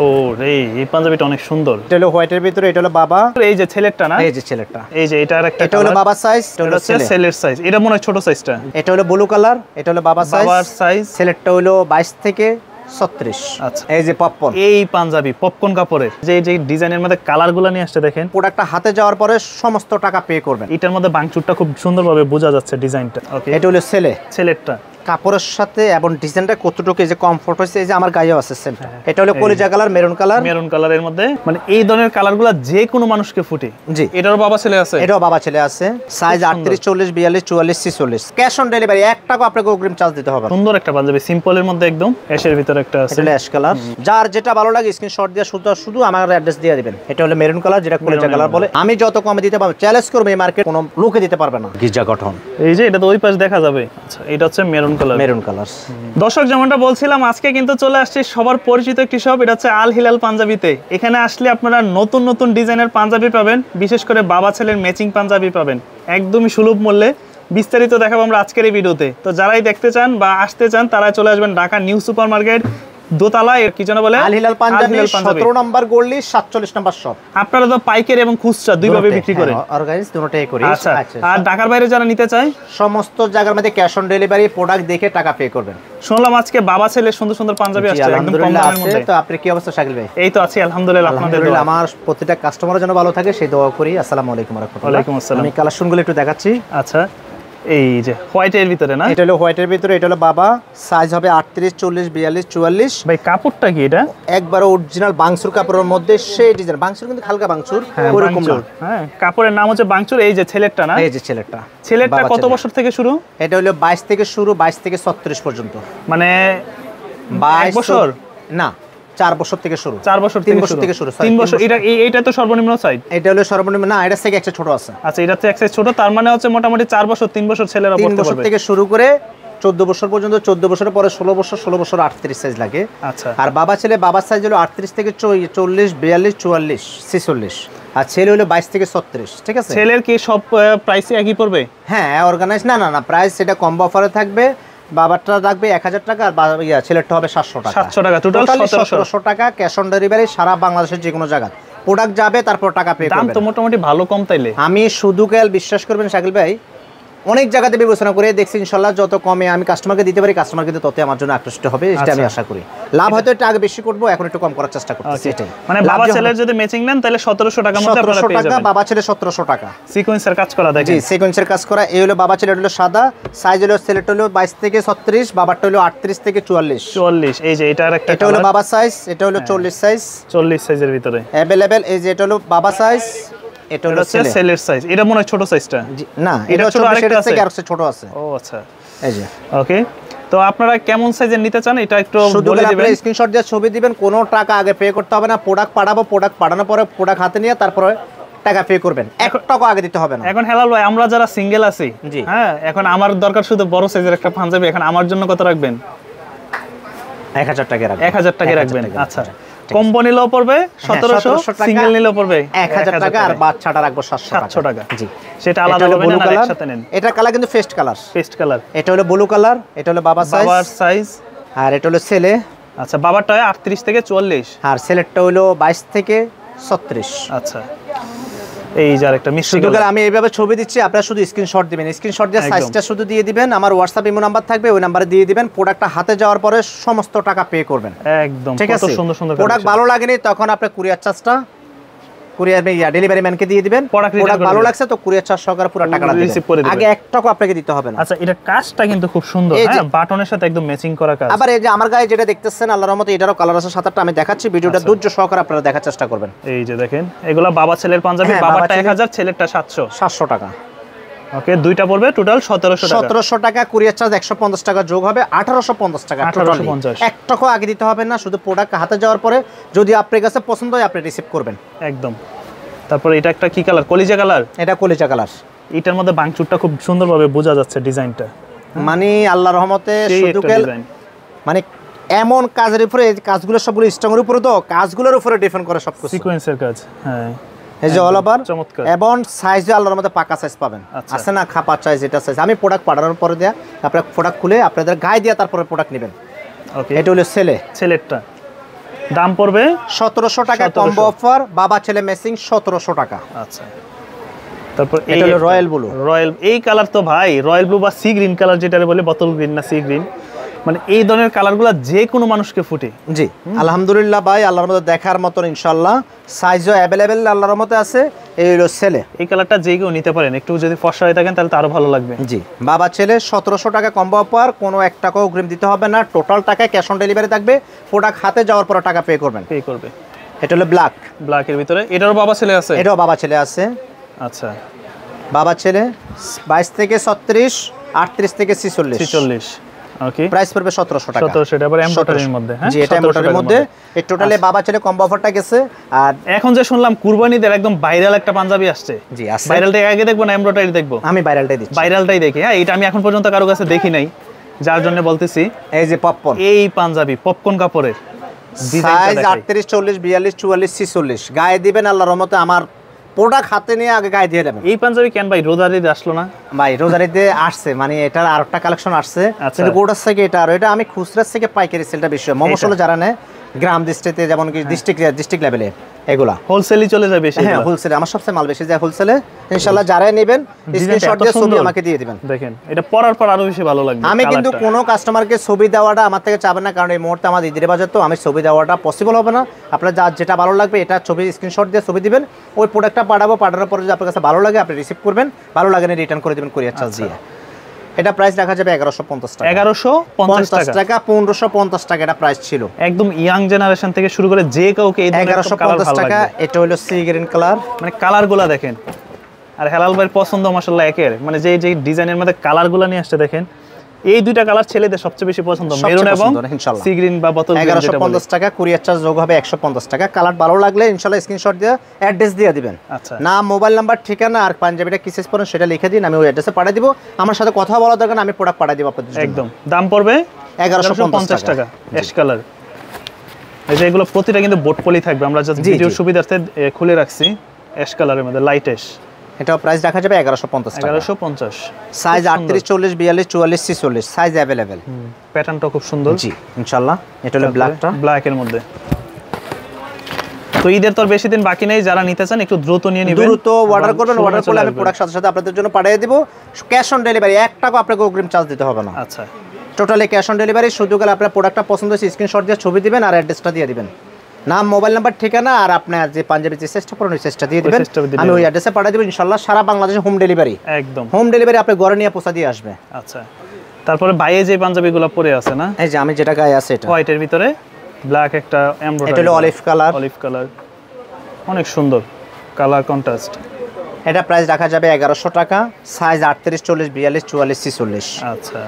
ও এই পাঞ্জাবিটা অনেক সুন্দর। এটা হলো হোয়াইটের ভিতরে, এটা হলো বাবা, এই যে ছেলেরটা না, এই যে ছেলেরটা, এই যে এটা আরেকটা, এটা হলো বাবার সাইজ, এটা হলো ছেলের সাইজ। এটা মনে হয় ছোট সাইজটা। এটা হলো ব্লু কালার, এটা হলো বাবার সাইজ। ছেলেরটা হলো 22 থেকে 36। আচ্ছা, এই যে পপকর্ন, এই পাঞ্জাবি পপকর্ন কাপড়ের যে ডিজাইনের মধ্যে কালারগুলো নিয়ে আসছে দেখেন। প্রোডাক্টটা হাতে যাওয়ার পরে সমস্ত টাকা পে করবেন। এটার মধ্যে বাংচুরটা খুব সুন্দরভাবে বোঝা যাচ্ছে ডিজাইনটা। ওকে, এটা হলো ছেলেরটা। কাপড়ের সাথে এবং ডিজাইনটা কতটুকু এই যে কমফোর্ট হয়েছে, এই যে আমার গায়েও আছে সেমটা। এটা হলো কলিজা কালার, মেরুন কালারের মধ্যে, মানে এই ধরনের কালারগুলো যে কোনো মানুষকে ফুটে। জি, এটারও বাবা ছেলে আছে, এটাও বাবা ছেলে আছে। সাইজ 38, 40, 42, 44, 46। ক্যাশ অন ডেলিভারি, 1 টাকা আপনাকে অগ্রিম চার্জ দিতে হবে। সুন্দর একটা পাঞ্জাবি, সিম্পলের মধ্যে একদম অ্যাশের ভিতরে একটা আছে। এটা অ্যাশ কালার, যার যেটা ভালো লাগে স্ক্রিনশট দিয়ে শুধু আমার অ্যাড্রেস দিয়ে দিবেন। এটা হলো মেরুন কালার, যেটা কলিজা কালার বলে। আমি যত কমে দিতে পারবো, চ্যালেঞ্জ করব, এই মার্কেট কোনো লোকে দিতে পারবে না। গিজা গঠন, এই যে এটা তো ওই পাশ দেখা যাবে। আচ্ছা, এটা হচ্ছে মেরুন কালার। দর্শক, যেমনটা বলছিলাম, আজকে কিন্তু চলে আসছে সবার পরিচিত একটি শপ, এটা হচ্ছে আল হিলাল পাঞ্জাবিতে। এখানে আসলে আপনারা নতুন নতুন ডিজাইনের পাঞ্জাবি পাবেন, বিশেষ করে বাবা ছেলের ম্যাচিং পাঞ্জাবি পাবেন একদমই সুলভ মূল্যে। বিস্তারিত দেখাবো আমরা আজকের এই ভিডিওতে। তো যারাই দেখতে চান বা আসতে চান তারা চলে আসবেন ঢাকা নিউ সুপার মার্কেট দোতলায়, কি যেন বলে, আল হিলাল পাঞ্জাবি, 17 নম্বর গলি, 47 নম্বর শপ। আপনারা তো পাইকারি এবং খুচরা দুইভাবে বিক্রি করেন? অর্গানাইজ দুটোটাই করি। আচ্ছা, আর ঢাকার বাইরে যারা নিতে চায়, সমস্ত জায়গার মধ্যে ক্যাশ অন ডেলিভারি, প্রোডাক্ট দেখে টাকা পে করবেন। শুনলাম আজকে বাবা ছেলে সুন্দর সুন্দর পাঞ্জাবি আসছে একদম কম দামের মধ্যে। তো আপনি কি অবস্থা শাকিল ভাই? এই তো আছি আলহামদুলিল্লাহ, আপনাদের দোয়া। আমার প্রত্যেকটা কাস্টমারের জন্য ভালো থাকে সেই দোয়া করি। আসসালামু আলাইকুম ওয়া রাহমাতুল্লাহ। ওয়া আলাইকুম আসসালাম। আমি কালেকশনগুলো একটু দেখাচ্ছি। আচ্ছা, এই যে হোয়াইটের ভিতরে না, এটা হলো হোয়াইটের ভিতরে, এটা হলো বাবা, সাইজ হবে 38, 40, 42, 44। ভাই কাপড়টা কি এটা? একবার অরিজিনাল বাংসুর কাপড়ের মধ্যে সেই ডিজাইন। বাংসুর কিন্তু হালকা বাংসুর, ওরকম না। হ্যাঁ, কাপড়ের নাম হচ্ছে বাংচুর। এই যে ছেলেরটা না, এই যে ছেলেরটা কত বছর থেকে শুরু? এটা হলো 22 থেকে শুরু, 22 থেকে 36 পর্যন্ত। মানে 22 বছর না, 4 বছর থেকে শুরু। 4 বছর 3 বছর থেকে শুরু। 3 বছর। এটা তো সর্বনিম্ন সাইজ। এটা হলো সর্বনিম্ন না, এটা থেকে একটা ছোট আছে। আচ্ছা, এটা তো এক সাইজ ছোট, তার মানে হচ্ছে মোটামুটি 4 বছর 3 বছর ছেলেরা পড়তে পারবে। 3 বছর থেকে শুরু করে 14 বছর পর্যন্ত, 14 বছরের পরে 16 বছর, 16 বছর 38 সাইজ লাগে। আচ্ছা, আর বাবার সাইজ হলো 38 থেকে 40, 42, 44, 46। আর ছেলে হলো 22 থেকে 36। ঠিক আছে, ছেলের কি সব প্রাইসই একই পড়বে? হ্যাঁ, অর্গানাইজ না, প্রাইস সেটা কম্বো অফারে থাকবে। বাবারটা রাখবে 1000 টাকা, আর ছেলেরটা হবে 700 টাকা। 700 টাকা, টোটাল 1700 টাকা। ক্যাশ অন ডেলিভারি সারা বাংলাদেশের যে কোনো জায়গা প্রোডাক্ট যাবে, তারপর টাকা পে করবেন। দাম তো মোটামুটি ভালো কম তাইলে। আমি শুধু বিশ্বাস করবেন শাকিল ভাই, অনেক জায়গাতে বিবেচনা করে দেখছি, ইনশাল্লাহ যত কমে আমি কাস্টমারকে দিতে পারি, কাস্টমার কিন্তু তত আমার জন্য আকৃষ্ট হবে, এটা আমি আশা করি। লাভ হয়তো একটু আগে বেশি করবো, এখন একটু কম করার চেষ্টা করতেছি। এটাই মানে বাবা ছেলের যদি ম্যাচিং নেন তাহলে 1700 টাকার মধ্যে আপনারা পেয়ে যাবেন। বাবা ছেলে 1700 টাকা, সিকোয়েন্সের কাজ করা দেখেন। জি, সিকোয়েন্সের কাজ করা। এই হলো বাবা ছেলের হলো সাদা, সাইজ হলো ছেলেটা হলো 22 থেকে 36, বাবারটা হলো 38 থেকে 44। এই যে এটা আরেকটা, এটা হলো বাবা সাইজ, এটা হলো 40 সাইজ, 40 সাইজের ভিতরে अवेलेबल। এই যে এটা হলো বাবা সাইজ, এটা হলো ছেলের সাইজ। এটা মনে হয় ছোট সাইজটা না, এটা ছোট, আরেকটা থেকে আরেকটা ছোট আছে। ও আচ্ছা, এই যে ওকে। তো আপনারা কেমন সাইজের নিতে চান এটা একটু বলে দিবেন। আপনি স্ক্রিনশট দিয়ে ছবি দিবেন, কোনো টাকা আগে পে করতে হবে না। প্রোডাক্ট পাঠাবো, প্রোডাক্ট পাঠানোর পরে প্রোডাক্ট হাতে নিয়ে তারপরে টাকা পে করবেন, 1 টাকা আগে দিতে হবে না। এখন হেলাল ভাই, আমরা যারা সিঙ্গেল আছি, হ্যাঁ, এখন আমার দরকার শুধু বড় সাইজের একটা পাঞ্জাবি, এখন আমার জন্য কত রাখবেন? 1000 টাকা রাখবেন। 1000 টাকা রাখবেন। আচ্ছা, কম্বো নিলেও পড়বে 1700, সিঙ্গেল নিলেও পড়বে 1000 টাকা, আর বাচ্চাটা রাখবো 700 টাকা। জি, সেটা আলাদা হবে না, একসাথে নেন। এটা কালার কিন্তু পেস্ট কালার। এটা হলো ব্লু কালার, এটা হলো বাবার সাইজ, আর এটা হলো ছেলে। আচ্ছা, বাবারটা 38 থেকে 44, আর ছেলেরটা হলো 22 থেকে 36। আচ্ছা, এই যে আরেকটা মিষ্টি কালার। আমি এইভাবে ছবি দিচ্ছি, আপনারা শুধু স্ক্রিনশট দিবেন, স্ক্রিনশট দিয়ে সাইজটা শুধু দিয়ে দিবেন। আমার হোয়াটসঅ্যাপ ইমো নাম্বার থাকবে, ওই নাম্বারে দিয়ে দিবেন। প্রোডাক্টটা হাতে যাওয়ার পরে সমস্ত টাকা পে করবেন একদম। ঠিক আছে, সুন্দর সুন্দর প্রোডাক্ট ভালো লাগেনি তখন আপনি কুরিয়ার চার্জটা ডেলিভারি ম্যানকে দিয়ে দিবেন। প্রোডাক্ট ভালো লাগছে তো কুরিয়ার চার্জ সহকারে পুরো টাকাটা রিসিভ করে দিবেন, আগে 1 টাকা আপনাকে দিতে হবে না। আচ্ছা, এটা কাজটা কিন্তু খুব সুন্দর, হ্যাঁ, বাটনের সাথে একদম ম্যাচিং করা কাজ। আবার এই যে আমার গায়ে যেটা দেখতেছেন, আল্লাহর রহমতে এটারও কালার আছে 7-8টা, আমি দেখাচ্ছি, ভিডিওটা ধৈর্য সহকারে আপনারা দেখার চেষ্টা করবেন। এই যে দেখেন, এগুলা বাবা ছেলের পাঞ্জাবি, বাবারটা 1000, ছেলেরটা 700 টাকা। ওকে, দুইটা পড়বে টোটাল 1700 টাকা। কুরিয়ার চার্জ 150 টাকা যোগ হবে, 1850 টাকা। 1850, 1 টাকা আগে দিতে হবে না, শুধু প্রোডাক্ট হাতে যাওয়ার পরে যদি আপনার কাছে পছন্দ হয় আপনি রিসিভ করবেন একদম। তারপর এটা একটা কি কালার? কলিজা কালার। এটা কলিজা কালার। এটার মধ্যে বাংচুরটা খুব সুন্দরভাবে বোঝা যাচ্ছে ডিজাইনটা, মানে আল্লাহর রহমতে শুধু মানে এমন কাজের উপরে, এই কাজগুলো সবগুলো স্ট্রংয়ের উপরে, তো কাজগুলোর উপরে ডিপেন্ড করে সবকিছু, সিকোয়েন্সের কাজ। হ্যাঁ, এই যে অল ওভার চমৎকার। এবং সাইজে আল্লাহর মধ্যে পাকা সাইজ পাবেন। আছে না খাপা সাইজ, এটা সাইজ। আমি প্রোডাক্ট পাঠানোর পরে দেয়া আপনারা প্রোডাক্ট খুলে আপনাদের গায়ে দিয়ে তারপরে প্রোডাক্ট নেবেন। ওকে, এটা হলো ছেলেরটা। দাম পড়বে 1700 টাকা কম্বো অফার, বাবা ছেলে ম্যাচিং 1700 টাকা। আচ্ছা, তারপর এটা হলো রয়্যাল ব্লু। রয়্যাল এই কালার তো ভাই রয়্যাল ব্লু বা সি গ্রিন কালার যেটা বলে, বোতল গ্রিন না সি গ্রিন, মানে এই ধরনের কালারগুলো যে কোনো মানুষকে ফুটে। জি আলহামদুলিল্লাহ ভাই, আল্লাহর মধ্যে দেখার মতন ইনশাআল্লাহ, সাইজও অ্যাভেলেবেল আল্লাহর মধ্যে আছে। এই হলো ছেলে, এই কালারটা যে কেউ নিতে পারেন, একটু যদি ফর্সা হয়ে থাকেন তাহলে তো আরো ভালো লাগবে। জি বাবা ছেলে 1700 টাকা কম্বো অফার, কোনো 1 টাকাও অগ্রিম দিতে হবে না, টোটাল টাকায় ক্যাশ অন ডেলিভারি থাকবে, প্রোডাক্ট হাতে যাওয়ার পর টাকা পে করবেন। পে করবে। এটা হলো ব্ল্যাক, ব্ল্যাকের ভিতরে এটারও বাবা ছেলে আছে? এটাও বাবা ছেলে আছে। আচ্ছা, বাবা ছেলে 22 থেকে 36, 38 থেকে 46। ওকে, প্রাইস পড়বে 1700 টাকা। 1700 এটা আবার এমব্রয়ডারির মধ্যে। হ্যাঁ জি এটা এমব্রয়ডারির মধ্যে। এই টোটালে বাবা ছেলে কম্বো অফারটা গেছে। আর এখন যে শুনলাম কুরবানিদের একদম ভাইরাল একটা পাঞ্জাবি আসছে। জি আছে। ভাইরালটা আগে দেখবো না এমব্রয়ডারি দেখবো? আমি ভাইরালটাই দিচ্ছি। ভাইরালটাই দেখি। হ্যাঁ, এটা আমি এখন পর্যন্ত কারো কাছে দেখি নাই, যার জন্য বলতেছি। এই যে পপকর্ন, এই পাঞ্জাবি পপকর্ন কাপড়ের, সাইজ 38, 40, 42, 44, 46 গায়ে দিবেন আল্লাহর রহমতে। আমার প্রোডাক্ট হাতে নিয়ে আগে গায়ে দিয়ে দেবেন। এই পাঞ্জাবি কেন ভাই রোজারিতে আসলো না? ভাই রোজারিতে আসছে, মানে এটার আরেকটা কালেকশন আসছে, আচ্ছা। কিন্তু কোটার থেকে এটা আর এটা আমি খুচরা থেকে পাইকারি সেলটা বেশি হয়। মমসলে যারা নেয় গ্রাম দৃষ্টিতে, যেমন কি ডিস্ট্রিক্ট লেভেলে এগুলা হোলসেলই চলে যায় বেশি। হ্যাঁ হোলসেলে আমার সবচেয়ে মাল বেশি যায় হোলসেলে। ইনশাআল্লাহ যারাই নেবেন স্ক্রিনশট দিয়ে ছবি আমাকে দিয়ে দিবেন। দেখেন এটা পরার পর আরো বেশি ভালো লাগবে। আমি কিন্তু কোনো কাস্টমারকে ছবি দেওয়াটা আমার থেকে চাবেন না, কারণ এই মুহূর্তে আমার ঈদের বাজার, তো আমি ছবি দেওয়াটা পসিবল হবে না। আপনার যার যেটা ভালো লাগবে এটা ছবি স্ক্রিনশট দিয়ে ছবি দিবেন, ওই প্রোডাক্টটা পাঠানোর পরে যদি আপনার কাছে ভালো লাগে আপনি রিসিভ করবেন, ভালো লাগে না রিটার্ন করে দিবেন কুরিয়ার চার্জ দিয়ে। এটা প্রাইস রাখা যাবে 1150 টাকা। 1150 টাকা 1550 টাকা এটা প্রাইস ছিল। একদম ইয়াং জেনারেশন থেকে শুরু করে যে কাউকে এই ধরনের 1150 টাকা। এটা হলো সি গ্রিন কালার, মানে কালারগুলো দেখেন। আর হেলাল ভাইয়ের পছন্দ মাশাআল্লাহ একের, মানে যে যে ডিজাইনের মধ্যে কালারগুলো নিয়ে আসছে দেখেন, এই দুইটা কালার ছেলেদের সবচেয়ে বেশি পছন্দ, মেরুন এবং সি গ্রিন বা বোতল গ্রিন। 1150 টাকা, কুরিয়ার চার্জ যোগ হবে 150 টাকা। কালার ভালো লাগলে ইনশাআল্লাহ স্ক্রিনশট দিয়ে অ্যাড্রেস দিয়ে দিবেন। আচ্ছা, নাম, মোবাইল নাম্বার, ঠিকানা আর পাঞ্জাবিটা কি সাইজ পড়েন সেটা লিখে দিন, আমি ওই অ্যাড্রেসে পাঠিয়ে দিব। আমার সাথে কথা বলা দরকার না, আমি প্রোডাক্ট পাঠিয়ে দিব আপনাদের জন্য। একদম দাম পড়বে 1150 টাকা। Ash colour. এই যে এগুলো প্রতিটা কিন্তু বোট পলি থাকবে, আমরা জাস্ট ভিডিওর সুবিধার্থে খুলে রাখছি। অ্যাশ কালারের মধ্যে লাইট অ্যাশ। এটা প্রাইস রাখা যাবে 1150 টাকা। 1150। Size 38, 40, 42, 44, 46 size available. প্যাটার্নটা খুব সুন্দর। জি ইনশাআল্লাহ। এটা হলো ব্ল্যাকটা, ব্ল্যাকের মধ্যে। তো ঈদের তো বেশি দিন বাকি নেই, যারা নিতে চান একটু দ্রুত নিয়ে নেবেন, দ্রুত অর্ডার করবেন। অর্ডার করলে আমি প্রোডাক্ট সাথে সাথে আপনাদের জন্য পাঠিয়ে দিব। ক্যাশ অন ডেলিভারি 1 টাকা আপনাকে অগ্রিম চার্জ দিতে হবে না। আচ্ছা, টোটালি ক্যাশ অন ডেলিভারি। শুধু গেলে আপনার প্রোডাক্টটা পছন্দ হয়েছে স্ক্রিনশট দিয়ে ছবি দিবেন আর অ্যাড্রেসটা দিয়ে দিবেন, নাম, মোবাইল নাম্বার, ঠিকানা আর আপনার যে পাঞ্জাবি যে চেষ্টা করেন ওই চেষ্টা দিয়ে দিবেন। আমি ওই অ্যাড্রেসে পাঠিয়ে দেব ইনশাআল্লাহ। সারা বাংলাদেশে হোম ডেলিভারি। একদম হোম ডেলিভারি আপনি ঘরে নিয়ে পৌঁছা দিয়ে আসবে। আচ্ছা, তারপরে বাইরে যে পাঞ্জাবিগুলো পরে আছে না, এই যে আমি যেটা গায়ে আছে এটা হোয়াইটের ভিতরে ব্ল্যাক একটা এমব্রয়ডারি, এটা হলো অলিভ কালার। অলিভ কালার অনেক সুন্দর কালার কন্ট্রাস্ট। এটা প্রাইস রাখা যাবে 1100 টাকা। সাইজ 38, 40, 42, 44, 46। আচ্ছা,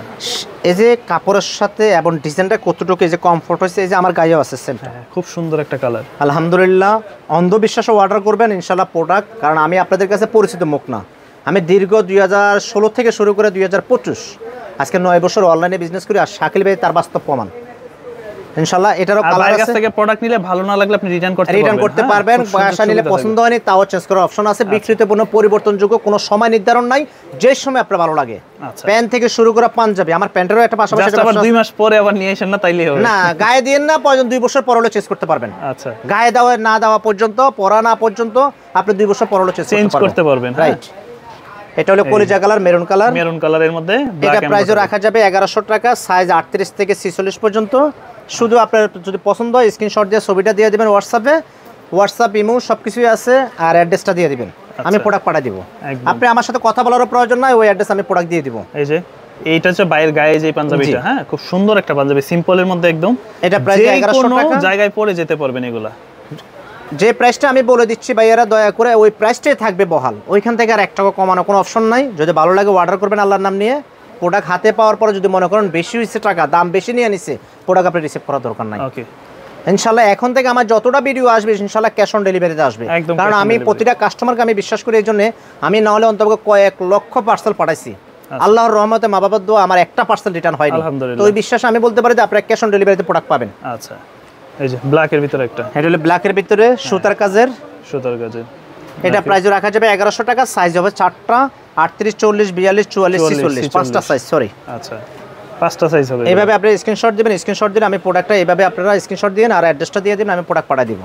এই যে কাপড়ের সাথে এবং ডিজাইনটা কতটুকু এই যে কমফোর্ট হয়েছে, এই যে আমার গায়েও আছে সেমটা। খুব সুন্দর একটা কালার। আলহামদুলিল্লাহ। অন্ধবিশ্বাসও অর্ডার করবেন ইনশাআল্লাহ প্রোডাক্ট, কারণ আমি আপনাদের কাছে পরিচিত মুখ না। আমি দীর্ঘ 2016 থেকে শুরু করে 2025 আজকে 9 বছর অনলাইনে বিজনেস করি। আর শাকিল ভাই তার বাস্তব প্রমাণ ইনশাআল্লাহ। এটারও কালার আছে। কাছ থেকে প্রোডাক্ট নিলে ভালো না লাগলে আপনি রিটার্ন করতে পারবেন। বাসা নিলে পছন্দ হয়নি তাও চেঞ্জ করার অপশন আছে। বিক্রিত পণ্য পরিবর্তনযোগ্য, কোনো সময় নির্ধারণ নাই, যে সময় আপনার ভালো লাগে। প্যান্ট থেকে শুরু করে পাঞ্জাবি, আমার প্যান্টেরও একটা পাশাপাশি আবার 2 মাস পরে আবার নিয়ে আসেন না তাইলে হবে না। গায়ে দিয়েন না, প্রয়োজন 2 বছর পর হলে চেঞ্জ করতে পারবেন। আচ্ছা, গায়ে দেওয়া না দেওয়া পর্যন্ত, পরা না পর্যন্ত আপনি 2 বছর পর হলে চেঞ্জ করতে পারবেন। রাইট। এটা হলো কলিজা কালার, মেরুন কালার। মেরুন কালারের মধ্যে এটা প্রাইসও রাখা যাবে 1100 টাকা। সাইজ 38 থেকে 46 পর্যন্ত। শুধু আপনার যদি পছন্দ হয় স্ক্রিনশট দিয়ে ছবিটা দিয়ে দিবেন হোয়াটসঅ্যাপে। হোয়াটসঅ্যাপ, ইমো সবকিছু আছে আর অ্যাড্রেসটা দিয়ে দিবেন, আমি প্রোডাক্ট পাঠিয়ে দিব। আপনি আমার সাথে কথা বলারও প্রয়োজন নাই, ওই অ্যাড্রেস আমি প্রোডাক্ট দিয়ে দিব। এই যে এইটা হচ্ছে বাইরের গায়ে যে পাঞ্জাবিটা, হ্যাঁ খুব সুন্দর একটা পাঞ্জাবি, সিম্পলের মধ্যে একদম। এটা প্রাইস 1100 টাকা। জায়গায় পরে যেতে পারবেন এগুলা। যে প্রাইসটা আমি বলে দিচ্ছি ভাইয়ারা, দয়া করে ওই প্রাইসটাই থাকবে বহাল, ওইখান থেকে আর 1 টাকা কমানো কোনো অপশন নাই। যদি ভালো লাগে অর্ডার করবেন আল্লাহর নাম নিয়ে। প্রোডাক্ট হাতে পাওয়ার পরে যদি মনে করেন বেশি হয়েছে টাকা, দাম বেশি নিয়ে নিছে, প্রোডাক্ট আপনি রিসিভ করার দরকার নাই। ওকে, ইনশাআল্লাহ এখন থেকে আমার যতটা ভিডিও আসবে ইনশাআল্লাহ ক্যাশ অন ডেলিভারিতে আসবে। কারণ আমি প্রতিটা কাস্টমারকে আমি বিশ্বাস করি, এই জন্য আমি না হলে অন্তত কয়েক লক্ষ পার্সেল পাঠাইছি। আল্লাহর রহমতে, মা বাবার দোয়া, আমার একটা পার্সেল রিটার্ন হয়নি। তো ওই বিশ্বাস আমি বলতে পারি যে আপনারা ক্যাশ অন ডেলিভারিতে প্রোডাক্ট পাবেন। আচ্ছা, এই যে ব্ল্যাকের ভিতরে একটা, এটা হলো ব্ল্যাকের ভিতরে সুতার কাজের। এটা প্রাইসও রাখা যাবে 1100 টাকা। সাইজ হবে 4টা, 38, 40, 42, 44, 46 5টা সাইজ। সরি। আচ্ছা, 5টা সাইজ হবে। এইভাবে আপনি স্ক্রিনশট দিবেন, স্ক্রিনশট দিলে আমি প্রোডাক্টটা এইভাবে আপনারা স্ক্রিনশট দিন আর অ্যাড্রেসটা দিয়ে দিন, আমি প্রোডাক্ট পাঠিয়ে দিব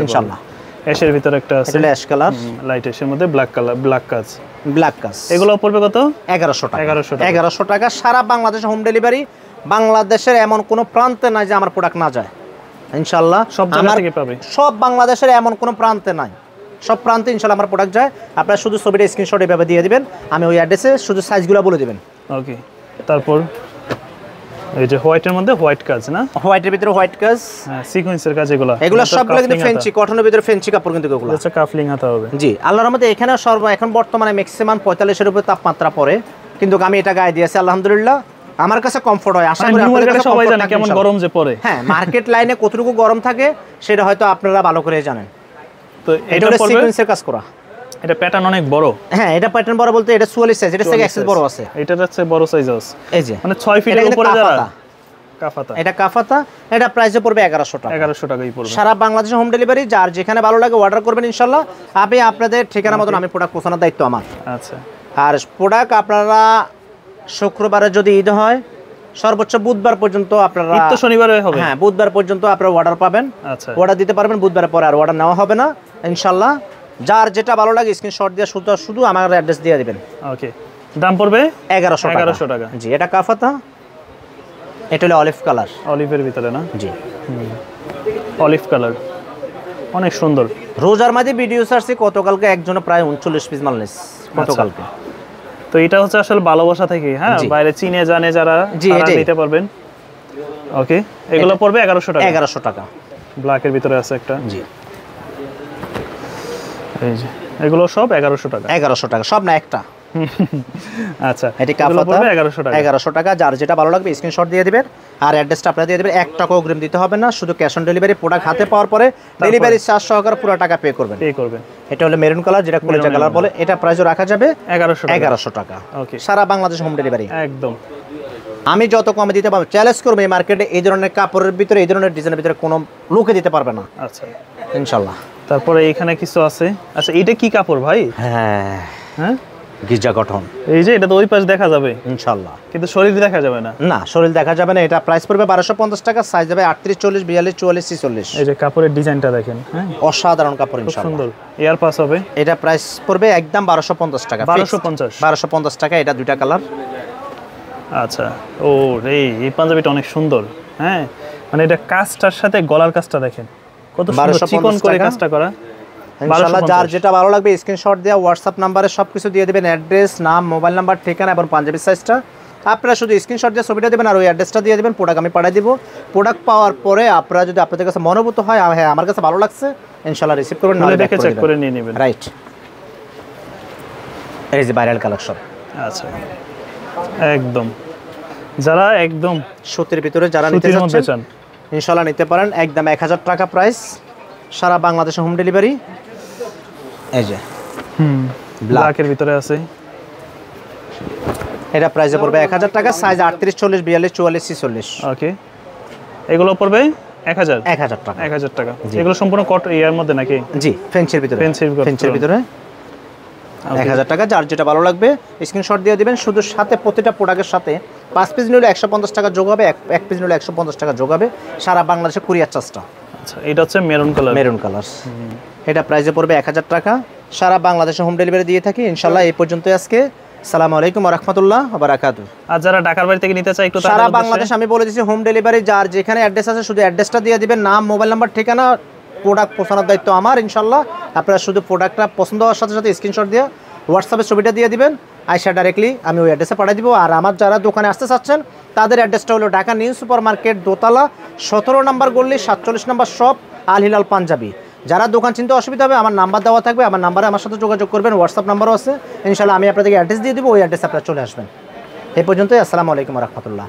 ইনশাআল্লাহ। অ্যাশের ভিতরে একটা আছে, এটা অ্যাশ কালার, লাইট অ্যাশের মধ্যে ব্ল্যাক কালার, ব্ল্যাক কাজ, ব্ল্যাক কাজ। এগুলো পড়বে কত? 1100 টাকা। 1100 টাকা সারা বাংলাদেশে হোম ডেলিভারি। বাংলাদেশের এমন কোনো প্রান্তে নাই যে আমার প্রোডাক্ট না যায় ইনশাআল্লাহ। সব জায়গা থেকে পাবে, সব বাংলাদেশের এমন কোনো প্রান্তে নাই, সব প্রান্তে ইনশাআল্লাহ আমার প্রোডাক্ট যায়। আপনারা শুধু ছবিটা স্ক্রিনশট এভাবে দিয়ে দিবেন, আমি ওই অ্যাড্রেসে শুধু সাইজগুলো বলে দিবেন। ওকে। তারপর এই যে হোয়াইটের মধ্যে হোয়াইট কাজ না, হোয়াইটের ভিতরে হোয়াইট কাজ, হ্যাঁ সিকোয়েন্সের কাজ, এগুলো সবগুলো কিন্তু ফেন্সি, কটনের ভিতরে ফেন্সি কাপড় কিন্তু এগুলো হচ্ছে কাফলিং হাতা হবে। জি আল্লাহর রহমতে এখানে এখন বর্তমানে ম্যাক্সিমাম 45 এর উপরে তাপমাত্রা পড়ে, কিন্তু আমি এটা গায়ে দিয়েছি আলহামদুলিল্লাহ, আমার কাছে কমফোর্ট হয়। আশা করি আপনাদের কাছে সবাই জানে কেমন গরম যে পড়ে। হ্যাঁ, মার্কেট লাইনে কতটুকু গরম থাকে সেটা হয়তো আপনারা ভালো করে জানেন। তো এটা হলো সিকোয়েন্সের কাজ করা, এটা প্যাটার্ন অনেক বড়। হ্যাঁ, এটা প্যাটার্ন বড় বলতে এটা 44 সাইজ, এটা থেকে এক্সেস বড় আছে, এটার হচ্ছে বড় সাইজ আছে, এই যে মানে 6 ফিটের উপরে যারা কাফাতা, এটা কাফাতা, এটা প্রাইসে পড়বে 1100 টাকা। 1100 টাকাই পড়বে সারা বাংলাদেশে হোম ডেলিভারি। যার যেখানে ভালো লাগে অর্ডার করবেন ইনশাআল্লাহ। আপনি আপনাদের ঠিকানা মতন আমি প্রোডাক্ট পৌঁছানোর দায়িত্ব আমার। আচ্ছা। আর প্রোডাক্ট আপনারা শুক্রবারে যদি ঈদ হয় সর্বোচ্চ বুধবার পর্যন্ত আপনারা, ঈদ তো শনিবারে হবে, হ্যাঁ বুধবার পর্যন্ত আপনারা অর্ডার পাবেন। আচ্ছা, অর্ডার দিতে পারবেন, বুধবারের পরে আর অর্ডার নেওয়া হবে না ইনশাআল্লাহ। যার যেটা ভালো লাগে স্ক্রিনশট দিয়ে শুধু আমার অ্যাড্রেস দিয়ে দিবেন। ওকে। দাম পড়বে 1100 টাকা। জি, এটা কাফাতা, এটা হলো অলিভ কালার, অলিভের ভিতরে না? জি অলিভ কালার, অনেক সুন্দর। রোজার মাঝে ভিডিও ছাড়ছি গতকালকে, একজনে প্রায় 39 পিস মাল নিস গতকালকে। তো এটা হচ্ছে আসলে ভালোবাসা থেকে, হ্যাঁ বাইরে চিনে জানে যারা, তারা নিতে পারবেন। ওকে, এগুলো পড়বে 1100 টাকা। 1100 টাকা। ব্ল্যাকের ভিতরে আছে একটা, জি এই যে এগুলো সব 1100 টাকা। 1100 টাকা সব না একটা। আচ্ছা, এটি কাফাতা, পড়বে 1100 টাকা। 1100 টাকা। যার যেটা ভালো লাগবে স্ক্রিনশট দিয়ে দিবেন আর অ্যাড্রেসটা আপনারা দিয়ে দিবেন। 1 টাকা অগ্রিম দিতে হবে না, শুধু ক্যাশ অন ডেলিভারি। প্রোডাক্ট হাতে পাওয়ার পরে ডেলিভারি চার্জ সহকারে পুরো টাকা পে করবেন। এটা হলো মেরুন কালার, যেটা কলেজা কালার বলে। এটা প্রাইসও রাখা যাবে 1100 টাকা। ওকে, সারা বাংলাদেশ হোম ডেলিভারি একদম। আমি যত কমে দিতে পারবো, চ্যালেঞ্জ করবো এই মার্কেটে এই ধরনের কাপড়ের ভিতরে, এই ধরনের ডিজাইনের ভিতরে কোনো লোকে দিতে পারবে না। আচ্ছা, ইনশাআল্লাহ। তারপরে এইখানে কিছু আছে। আচ্ছা, এটা কি কাপড় ভাই? হ্যাঁ হ্যাঁ, গিজা কটন। এই যে এটা তো ওই পাশ দেখা যাবে ইনশাআল্লাহ, কিন্তু শরীর দেখা যাবে না। না, শরীর দেখা যাবে না। এটা প্রাইস পড়বে 1250 টাকা। সাইজ হবে 38, 40, 42, 44, 46। এই যে কাপড়ের ডিজাইনটা দেখেন, হ্যাঁ অসাধারণ কাপড় খুব ইনশাআল্লাহ। সুন্দর। এয়ার পাস হবে। এটা প্রাইস পড়বে একদম 1250 টাকা। 1250 টাকা। এটা দুইটা কালার। আচ্ছা, ও এই পাঞ্জাবিটা অনেক সুন্দর। হ্যাঁ, মানে এটা কাজটার সাথে গলার কাজটা দেখেন কত সুন্দর, চিকন করে কাজটা করা। ইনশাআল্লাহ, যার যেটা ভালো লাগবে স্ক্রিনশট দিয়ে হোয়াটসঅ্যাপ নাম্বারে সবকিছু দিয়ে দিবেন, অ্যাড্রেস, নাম, মোবাইল নাম্বার, ঠিকানা এবং পাঞ্জাবি সাইজটা। আপনারা শুধু স্ক্রিনশট দিয়ে ছবিটা দেবেন আর ওই অ্যাড্রেসটা দিয়ে দেবেন। প্রোডাক্ট আমি পাঠিয়ে দিব। প্রোডাক্ট পাওয়ার পরে আপনারা যদি আপনাদের কাছে মনোভূত হয়, হ্যাঁ আমার কাছে ভালো লাগছে, ইনশাআল্লাহ রিসিভ করবেন, নাহলে দেখে চেক করে নিয়ে নেবেন। রাইট, এই যে ভাইরাল কালেকশন। আচ্ছা, একদম যারা একদম সুতির ভিতরে যারা নিতে চান ইনশাআল্লাহ নিতে পারেন। একদম 1000 টাকা প্রাইস, সারা বাংলাদেশে হোম ডেলিভারি। এই যে ব্ল্যাকের ভিতরে আছে, এটা প্রাইসে পড়বে 1000 টাকা। সাইজ 38, 40, 42, 44, 46। ওকে, এগুলো পড়বে 1000 টাকা। 1000 টাকা। এগুলো সম্পূর্ণ কট ইয়ার মধ্যে নাকি? জি, ফেন্সির ভিতরে। ফেন্সির ভিতরে 1000 টাকা। যার যেটা ভালো লাগবে স্ক্রিনশট দিয়ে দিবেন। শুধু সাথে প্রতিটা প্রোডাক্টের সাথে 5 পিস নিলে 150 টাকা যোগ হবে, 1 পিস নিলে 150 টাকা যোগ হবে। সারা বাংলাদেশে কুরিয়ার চার্জটা। আচ্ছা, এটা হচ্ছে মেরুন কালার। মেরুন কালার, এটা প্রাইসে পড়বে 1000 টাকা। সারা বাংলাদেশে হোম ডেলিভারি দিয়ে থাকি ইনশাআল্লাহ। এই পর্যন্ত আজকে। আসসালামু আলাইকুম ওয়া রাহমাতুল্লাহি ওয়া বারাকাতুহু। আর যারা ঢাকার বাইরে থেকে নিতে চায় একটু সারা বাংলাদেশ আমি বলে দিচ্ছি হোম ডেলিভারি। যার যেখানে অ্যাড্রেস আছে শুধু অ্যাড্রেসটা দিয়ে দিবেন, নাম, মোবাইল নাম্বার, ঠিকানা। প্রোডাক্ট পৌঁছানোর দায়িত্ব আমার ইনশাআল্লাহ। আপনারা শুধু প্রোডাক্টটা পছন্দ হওয়ার সাথে সাথে স্ক্রিনশট দিয়ে হোয়াটসঅ্যাপে ছবিটা দিয়ে দিবেন, আইসা ডাইরেক্টলি আমি ওই অ্যাড্রেসে পাঠিয়ে দিব। আর আমার যারা দোকানে আসতে চাচ্ছেন তাদের অ্যাড্রেসটা হলো ঢাকা নিউ সুপার মার্কেট, দোতলা, 17 নম্বর গলি, 47 নম্বর শপ, আল হিলাল পাঞ্জাবি। যারা দোকান চিনতে অসুবিধা হবে আমার নাম্বার দেওয়া থাকবে, আমার নাম্বারে আমার সাথে যোগাযোগ করবেন। হোয়াটসঅ্যাপ নাম্বারও আছে ইনশাআল্লাহ। আমি আপনাদেরকে অ্যাড্রেস দিয়ে দিব, ওই অ্যাড্রেসে আপনারা চলে আসবেন। এই পর্যন্তই। আসসালামু আলাইকুম ওয়া রাহমাতুল্লাহ।